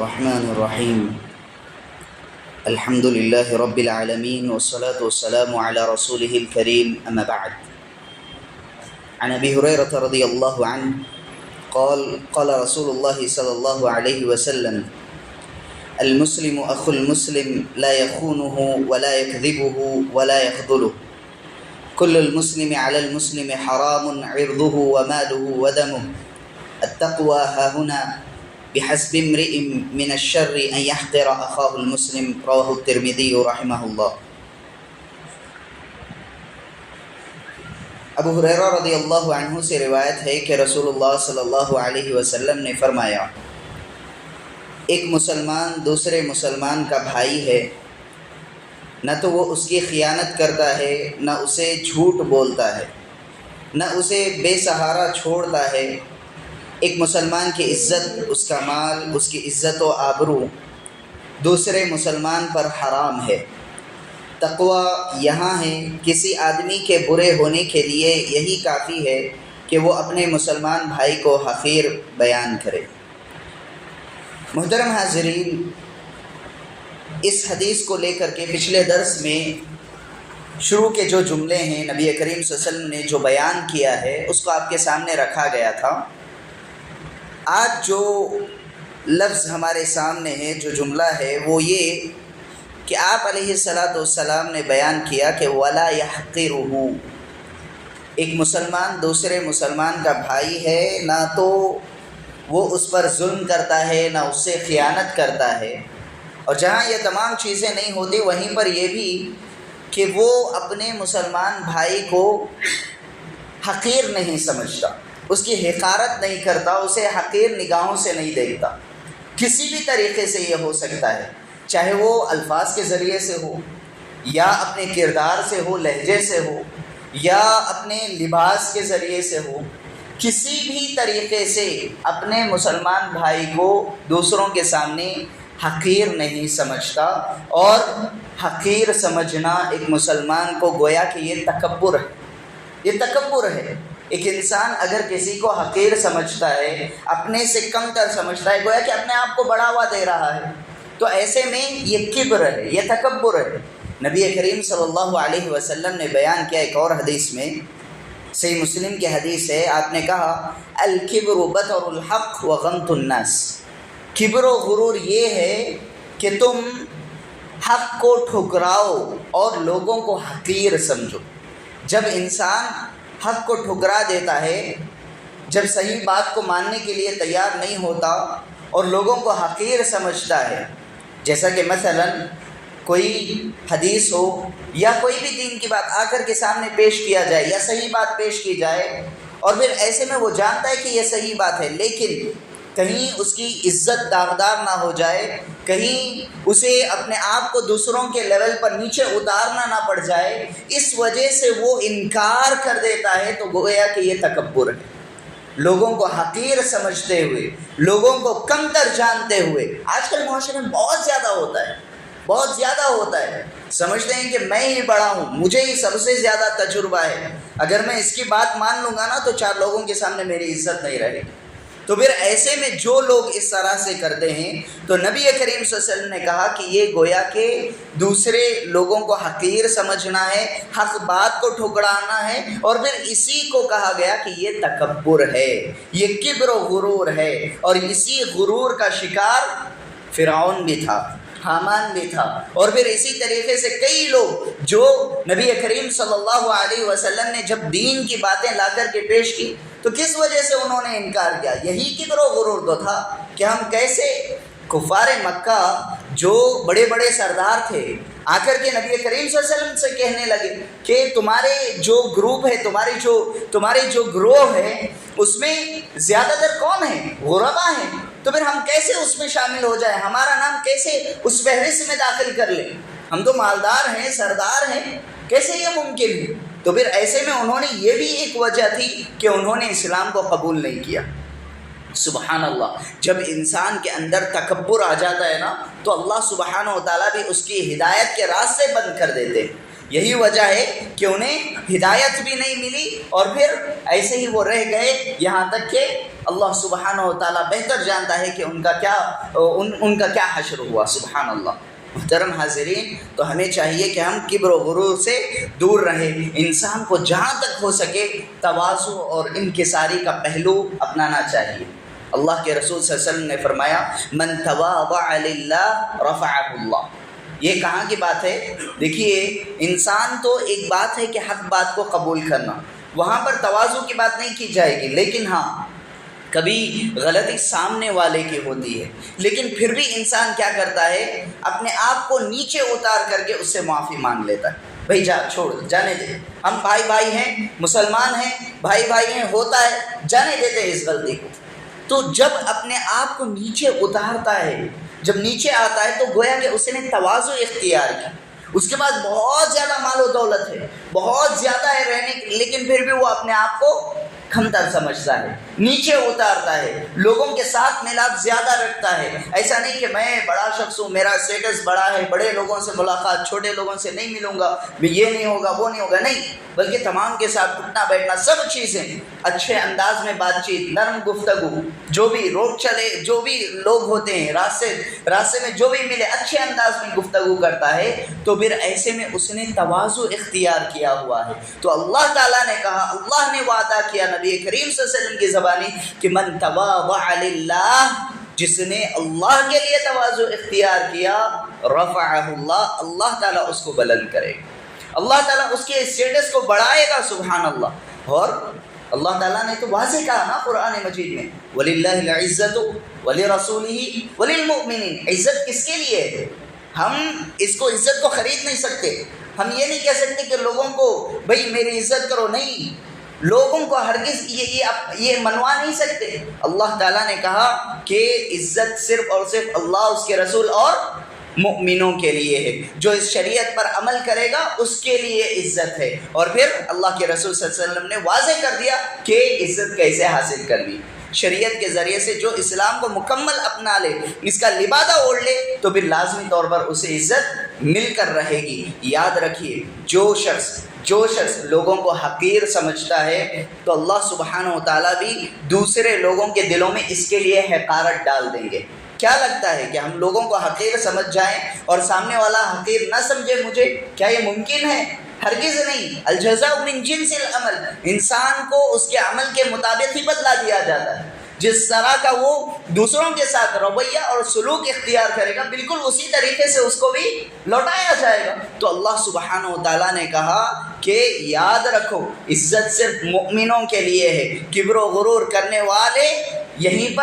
الرحمن الرحيم الحمد لله رب العالمين والصلاة والسلام على رسوله الكريم أما بعد. عن أبي هريرة رضي الله عنه قال رسول الله صلى الله عليه وسلم: المسلم أخو المسلم لا يخونه ولا يكذبه ولا يخذله. كل المسلم على المسلم حرام عرضه وماله ودمه. التقوى هاهنا بحسب امرئ من الشر أن يحقر أخاه المسلم. رواه الترمذي رحمه الله. ابو ہریرہ رضی اللہ عنہ سے روایت ہے کہ رسول اللہ صلی اللہ علیہ وسلم نے فرمایا: ایک مسلمان دوسرے مسلمان کا بھائی ہے، نہ تو وہ اس کی خیانت کرتا ہے، نہ اسے جھوٹ بولتا ہے، نہ اسے بے سہارا چھوڑتا ہے۔ ایک مسلمان کی عزت، اس کا مال، اس کی عزت و آبرو دوسرے مسلمان پر حرام ہے۔ تقوی یہاں ہے، کسی آدمی کے برے ہونے کے لیے یہی کافی ہے کہ وہ اپنے مسلمان بھائی کو حقیر بیان کرے۔ محترم حاضرین، اس حدیث کو لے کر کے پچھلے درس میں شروع کے جو جملے ہیں نبی کریم صلی اللہ علیہ وسلم نے جو بیان کیا ہے اس کو آپ کے سامنے رکھا گیا تھا۔ آج جو لفظ ہمارے سامنے ہے، جو جملہ ہے، وہ یہ کہ آپ علیہ الصلاۃ والسلام نے بیان کیا کہ وَلَا يَحْقِرُهُ، ایک مسلمان دوسرے مسلمان کا بھائی ہے، نہ تو وہ اس پر ظلم کرتا ہے، نہ اس سے خیانت کرتا ہے، اور جہاں یہ تمام چیزیں نہیں ہوتی وہیں پر یہ بھی کہ وہ اپنے مسلمان بھائی کو حقیر نہیں سمجھتا، اس کی حقارت نہیں کرتا، اسے حقیر نگاہوں سے نہیں دیکھتا۔ کسی بھی طریقے سے یہ ہو سکتا ہے، چاہے وہ الفاظ کے ذریعے سے ہو، یا اپنے کردار سے ہو، لہجے سے ہو، یا اپنے لباس کے ذریعے سے ہو، کسی بھی طریقے سے اپنے مسلمان بھائی کو دوسروں کے سامنے حقیر نہیں سمجھتا۔ اور حقیر سمجھنا ایک مسلمان کو گویا کہ یہ تکبر ہے، یہ تکبر ہے۔ ایک انسان اگر کسی کو حقیر سمجھتا ہے، اپنے سے کم تر سمجھتا ہے، گویا کہ اپنے آپ کو بڑھاوا دے رہا ہے، تو ایسے میں یہ کبر ہے، یہ تکبر ہے۔ نبی کریم صلی اللہ علیہ وسلم نے بیان کیا ایک اور حدیث میں، صحیح مسلم کی حدیث ہے، آپ نے کہا: الکبر بطر الحق وغمط الناس، کبر و غرور یہ ہے کہ تم حق کو ٹھکراؤ اور لوگوں کو حقیر سمجھو۔ جب انسان حق کو ٹھکرا دیتا ہے، جب صحیح بات کو ماننے کے لیے تیار نہیں ہوتا اور لوگوں کو حقیر سمجھتا ہے، جیسا کہ مثلا کوئی حدیث ہو یا کوئی بھی دین کی بات آ کر کے سامنے پیش کیا جائے یا صحیح بات پیش کی جائے، اور پھر ایسے میں وہ جانتا ہے کہ یہ صحیح بات ہے، لیکن کہیں اس کی عزت داغدار نہ ہو جائے، کہیں اسے اپنے آپ کو دوسروں کے لیول پر نیچے اتارنا نہ پڑ جائے، اس وجہ سے وہ انکار کر دیتا ہے، تو گویا کہ یہ تکبر ہے۔ لوگوں کو حقیر سمجھتے ہوئے، لوگوں کو کمتر جانتے ہوئے، آج کل معاشرے میں بہت زیادہ ہوتا ہے، بہت زیادہ ہوتا ہے۔ سمجھتے ہیں کہ میں ہی بڑا ہوں، مجھے ہی سب سے زیادہ تجربہ ہے، اگر میں اس کی بات مان لوں گا نا تو 4 لوگوں کے سامنے میری عزت نہیں رہے گی۔ تو پھر ایسے میں جو لوگ اس طرح سے کرتے ہیں، تو نبی کریم صلی اللہ علیہ وسلم نے کہا کہ یہ گویا کہ دوسرے لوگوں کو حقیر سمجھنا ہے، حق بات کو ٹھکرانا ہے، اور پھر اسی کو کہا گیا کہ یہ تکبر ہے، یہ کبر و غرور ہے۔ اور اسی غرور کا شکار فرعون بھی تھا، حامان بھی تھا، اور پھر اسی طریقے سے کئی لوگ جو نبی کریم صلی اللہ علیہ وسلم نے جب دین کی باتیں لا کر کے پیش کی تو کس وجہ سے انہوں نے انکار کیا؟ یہی کبر و غرور تو تھا کہ ہم کیسے کفار مکہ جو بڑے بڑے سردار تھے آ کر کے نبی کریم صلی اللہ علیہ وسلم سے کہنے لگے کہ تمہارے جو گروپ ہے، تمہارے جو گروہ ہے، اس میں زیادہ تر کون ہیں؟ غربا ہیں، تو پھر ہم کیسے اس میں شامل ہو جائیں؟ ہمارا نام کیسے اس فہرست میں داخل کر لیں؟ ہم تو مالدار ہیں، سردار ہیں، کیسے یہ ممکن ہے؟ تو پھر ایسے میں انہوں نے، یہ بھی ایک وجہ تھی کہ انہوں نے اسلام کو قبول نہیں کیا۔ سبحان اللہ، جب انسان کے اندر تکبر آ جاتا ہے نا تو اللہ سبحانہ و تعالیٰ بھی اس کی ہدایت کے راستے بند کر دیتے ہیں۔ یہی وجہ ہے کہ انہیں ہدایت بھی نہیں ملی، اور پھر ایسے ہی وہ رہ گئے، یہاں تک کہ اللہ سبحانہ و تعالیٰ بہتر جانتا ہے کہ ان کا کیا حشر ہوا. سبحان اللہ. محترم حاضرین، تو ہمیں چاہیے کہ ہم کبر و غرور سے دور رہیں. انسان کو جہاں تک ہو سکے تواضع اور انکساری کا پہلو اپنانا چاہیے. اللہ کے رسول صلی اللہ علیہ وسلم نے فرمایا من تواضع للہ رفعہ اللہ. یہ کہاں کی بات ہے؟ دیکھیے، انسان تو ایک بات ہے کہ حق بات کو قبول کرنا، وہاں پر تواضع کی بات نہیں کی جائے گی، لیکن ہاں کبھی غلطی سامنے والے کی ہوتی ہے، لیکن پھر بھی انسان کیا کرتا ہے، اپنے آپ کو نیچے اتار کر کے اس سے معافی مانگ لیتا ہے. بھائی جا، چھوڑ، جانے دے، ہم بھائی ہیں، مسلمان ہیں، بھائی ہیں، ہوتا ہے، جانے دیتے ہیں اس غلطی کو. تو جب اپنے آپ کو نیچے اتارتا ہے، جب نیچے آتا ہے، تو گویا کہ اس نے تواضع اختیار کی. اس کے پاس بہت زیادہ مال و دولت ہے، بہت زیادہ ہے رہنے کی، لیکن پھر بھی وہ اپنے آپ کو کمتر سمجھتا ہے، نیچے اتارتا ہے، لوگوں کے ساتھ ملاپ زیادہ رکھتا ہے. ایسا نہیں کہ میں بڑا شخص ہوں، میرا اسٹیٹس بڑا ہے، بڑے لوگوں سے ملاقات، چھوٹے لوگوں سے نہیں ملوں گا، یہ نہیں ہوگا، وہ نہیں ہوگا، نہیں، بلکہ تمام کے ساتھ اٹھنا بیٹھنا، سب چیزیں اچھے انداز میں، بات چیت، نرم گفتگو، جو بھی روڈ چلے، جو بھی لوگ ہوتے ہیں راستے میں جو بھی ملے، اچھے انداز میں گفتگو کرتا ہے. تو پھر ایسے میں اس نے تواضع اختیار کیا ہوا ہے. تو اللہ تعالیٰ نے کہا، اللہ نے وعدہ کیا نبی کریم صلی اللہ علیہ وسلم کی زبانی کہ من تواضع للہ، جس نے اللہ کے لیے تواضع اختیار کیا، رفعہ اللہ، اللہ تعالیٰ اس کو بلند کرے گا، اللہ تعالیٰ اس کے اسٹیٹس کو بڑھائے گا. سبحان اللہ. اور اللہ تعالیٰ نے تو واضح کہا نا قرآن مجید میں، وَلِلَّهِ الْعِزَّةُ وَلِرَسُولِهِ وَلِلْمُؤْمِنِينَ. عزت کس کے لیے ہے؟ ہم اس کو عزت کو خرید نہیں سکتے. ہم یہ نہیں کہہ سکتے کہ لوگوں کو بھئی میری عزت کرو، نہیں، لوگوں کو ہرگز یہ منوا نہیں سکتے. اللہ تعالیٰ نے کہا کہ عزت صرف اور صرف اللہ، اس کے رسول اور مؤمنوں کے لیے ہے. جو اس شریعت پر عمل کرے گا اس کے لیے عزت ہے. اور پھر اللہ کے رسول صلی اللہ علیہ وسلم نے واضح کر دیا کہ عزت کیسے حاصل کرنی. شریعت کے ذریعے سے جو اسلام کو مکمل اپنا لے، اس کا لبادہ اوڑھ لے، تو پھر لازمی طور پر اسے عزت مل کر رہے گی. یاد رکھیے، جو شخص لوگوں کو حقیر سمجھتا ہے، تو اللہ سبحانہ و تعالیٰ بھی دوسرے لوگوں کے دلوں میں اس کے لیے حقارت ڈال دیں گے. کیا لگتا ہے کہ ہم لوگوں کو حقیر سمجھ جائیں اور سامنے والا حقیر نہ سمجھے مجھے؟ کیا یہ ممکن ہے؟ ہرگز نہیں. الجزاء من جنس العمل. انسان کو اس کے عمل کے مطابق ہی بدلا دیا جاتا ہے. جس طرح کا وہ دوسروں کے ساتھ رویہ اور سلوک اختیار کرے گا، بالکل اسی طریقے سے اس کو بھی لوٹایا جائے گا. تو اللہ سبحانہ و تعالیٰ نے کہا کہ یاد رکھو، عزت صرف مؤمنوں کے لیے ہے. کبر و غرور کرنے والے یہیں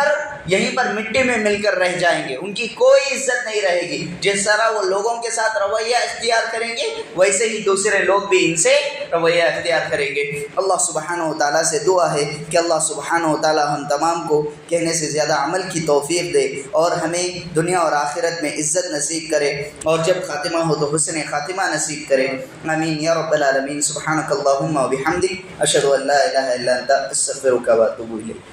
پر مٹی میں مل کر رہ جائیں گے، ان کی کوئی عزت نہیں رہے گی. جس طرح وہ لوگوں کے ساتھ رویہ اختیار کریں گے، ویسے ہی دوسرے لوگ بھی ان سے رویہ اختیار کریں گے. اللہ سبحانہ و تعالیٰ سے دعا ہے کہ اللہ سبحانہ و تعالیٰ ہم تمام کو کہنے سے زیادہ عمل کی توفیق دے، اور ہمیں دنیا اور آخرت میں عزت نصیب کرے، اور جب خاتمہ ہو تو حسن خاتمہ نصیب کرے. آمین یا رب العالمین. سبحانک اللہم و بحمدک، اشہد ان لا الہ الا انت، استغفرک و اتوب الیک.